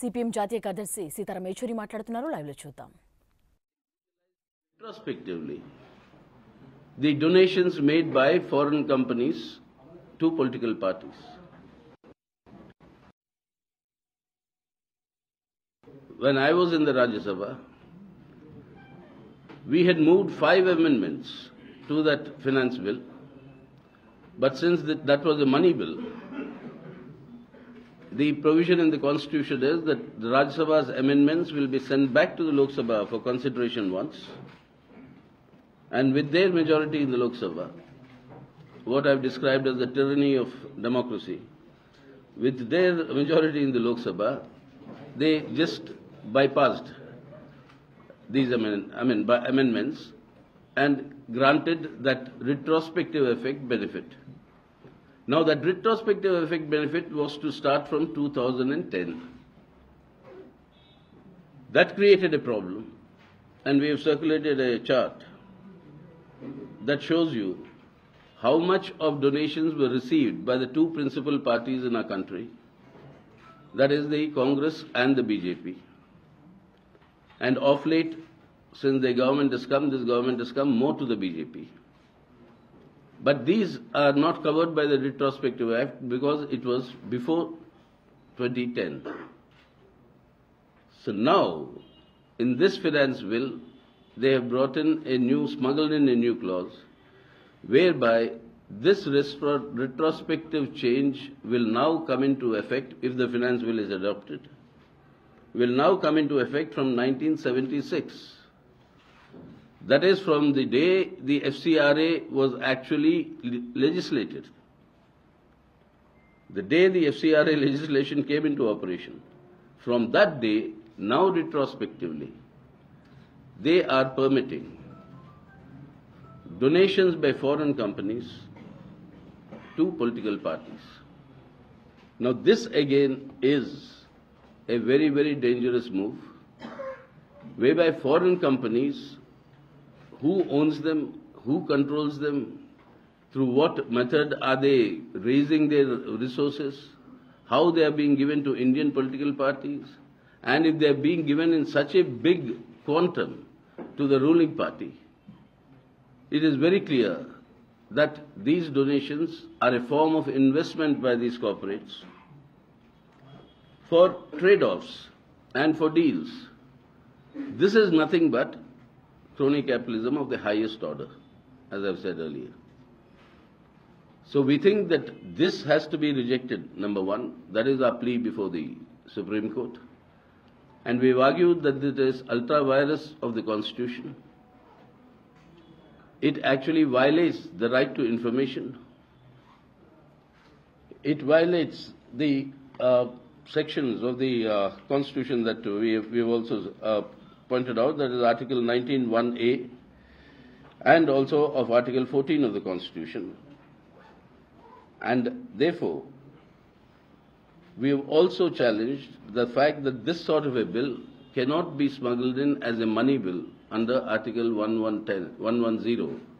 CPM జాతీయ కార్యదర్శి సీతారాం యేచూరి మాట్లాడుతున్నారు. లైవ్ లో చూద్దాం. Retrospectively, the donations made by foreign companies to political parties. When I was in the Rajya Sabha, we had moved 5 amendments to that finance bill, but since that was a money bill, the provision in the constitution is that the Rajya Sabha's amendments will be sent back to the Lok Sabha for consideration once, and with their majority in the Lok Sabha, what I've described as the tyranny of democracy, with their majority in the Lok Sabha, they just bypassed these amendments and granted that retrospective effect benefit. Now that retrospective effect benefit was to start from 2010. That created a problem, and we have circulated a chart that shows you how much of donations were received by the two principal parties in our country, that is the Congress and the BJP. And of late, since the government has come, this government has come more to the BJP. But these are not covered by the retrospective act because it was before 2010. So now, in this finance bill, they have smuggled in a new clause, whereby this retrospective change will now come into effect if the finance bill is adopted, will now come into effect from 1976. That is from the day the FCRA was actually legislated. The day the FCRA legislation came into operation, from that day, now retrospectively, they are permitting donations by foreign companies to political parties. Now this again is a very, very dangerous move, whereby foreign companies, who owns them, who controls them, through what method are they raising their resources, how they are being given to Indian political parties, and if they are being given in such a big quantum to the ruling party, it is very clear that these donations are a form of investment by these corporates for trade-offs and for deals. This is nothing but crony capitalism of the highest order, as I've said earlier. So we think that this has to be rejected, number one. That is our plea before the Supreme Court. And we've argued that it is ultra vires of the Constitution. It actually violates the right to information. It violates the sections of the Constitution that we have also pointed out, that is Article 19(1)(a) and also of Article 14 of the Constitution. And therefore, we have also challenged the fact that this sort of a bill cannot be smuggled in as a money bill under Article 110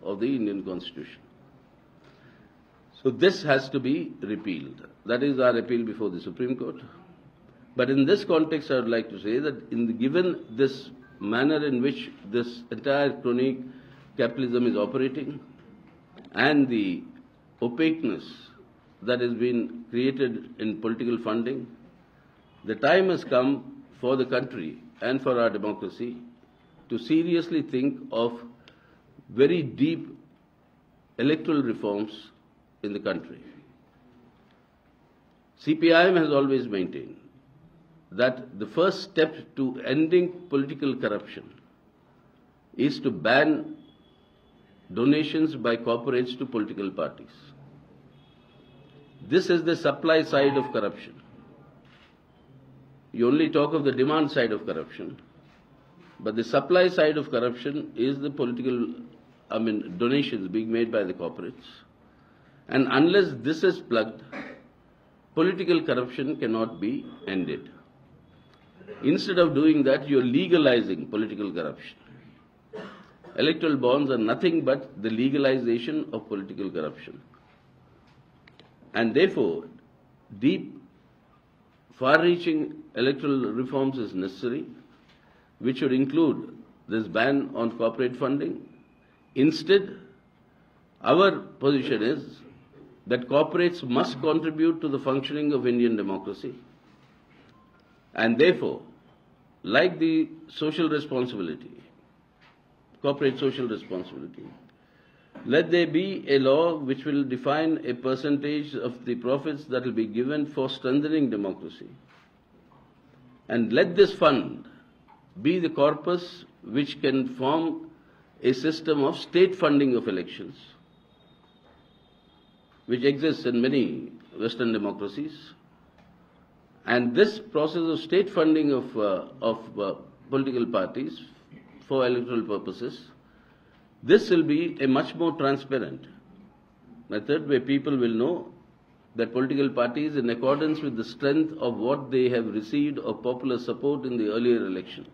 of the Indian Constitution. So this has to be repealed. That is our appeal before the Supreme Court. But in this context, I would like to say that given this manner in which this entire crony capitalism is operating and the opaqueness that has been created in political funding, the time has come for the country and for our democracy to seriously think of very deep electoral reforms in the country. CPM has always maintained that the first step to ending political corruption is to ban donations by corporates to political parties. This is the supply side of corruption. You only talk of the demand side of corruption, but the supply side of corruption is the donations being made by the corporates. And unless this is plugged, political corruption cannot be ended. Instead of doing that, you are legalizing political corruption. Electoral bonds are nothing but the legalization of political corruption. And therefore, deep far-reaching electoral reforms is necessary, which should include this ban on corporate funding. Instead, our position is that corporates must contribute to the functioning of Indian democracy, and therefore, like the social responsibility, corporate social responsibility, let there be a law which will define a percentage of the profits that will be given for strengthening democracy. And let this fund be the corpus which can form a system of state funding of elections, which exists in many Western democracies. And this process of state funding of political parties for electoral purposes, this will be a much more transparent method where people will know that political parties, in accordance with the strength of what they have received of popular support in the earlier election,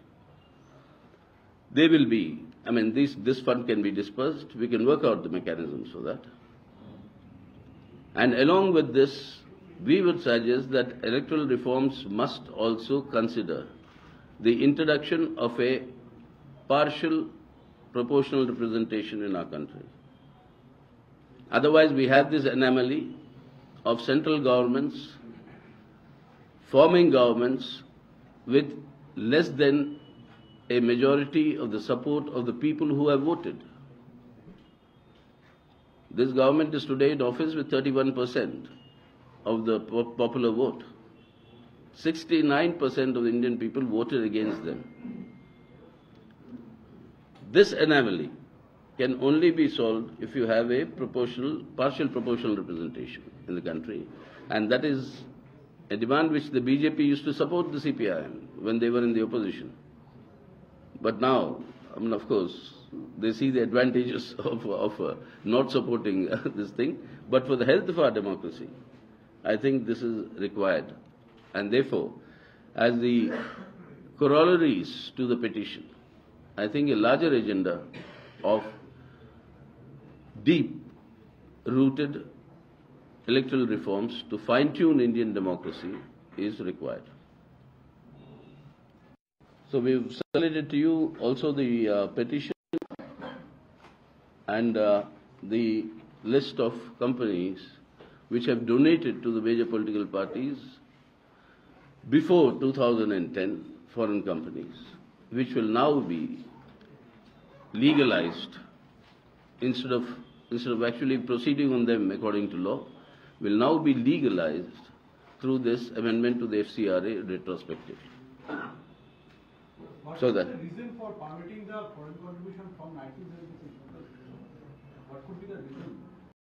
they will be, this fund can be dispersed. We can work out the mechanisms for that. And along with this, we would suggest that electoral reforms must also consider the introduction of a partial proportional representation in our country. Otherwise, we have this anomaly of central governments forming governments with less than a majority of the support of the people who have voted. This government is today in office with 31% of the popular vote. 69% of the Indian people voted against them. This anomaly can only be solved if you have a partial proportional representation in the country. And that is a demand which the BJP used to support the CPM when they were in the opposition. But now, of course, they see the advantages of not supporting this thing. But for the health of our democracy, I think this is required. And therefore, as the corollaries to the petition, I think a larger agenda of deep-rooted electoral reforms to fine-tune Indian democracy is required. So we've circulated to you also the petition and the list of companies which have donated to the major political parties before 2010, foreign companies, which will now be legalized instead of actually proceeding on them according to law, will now be legalized through this amendment to the FCRA retrospectively. What So is that the reason for permitting the foreign contribution from 1976?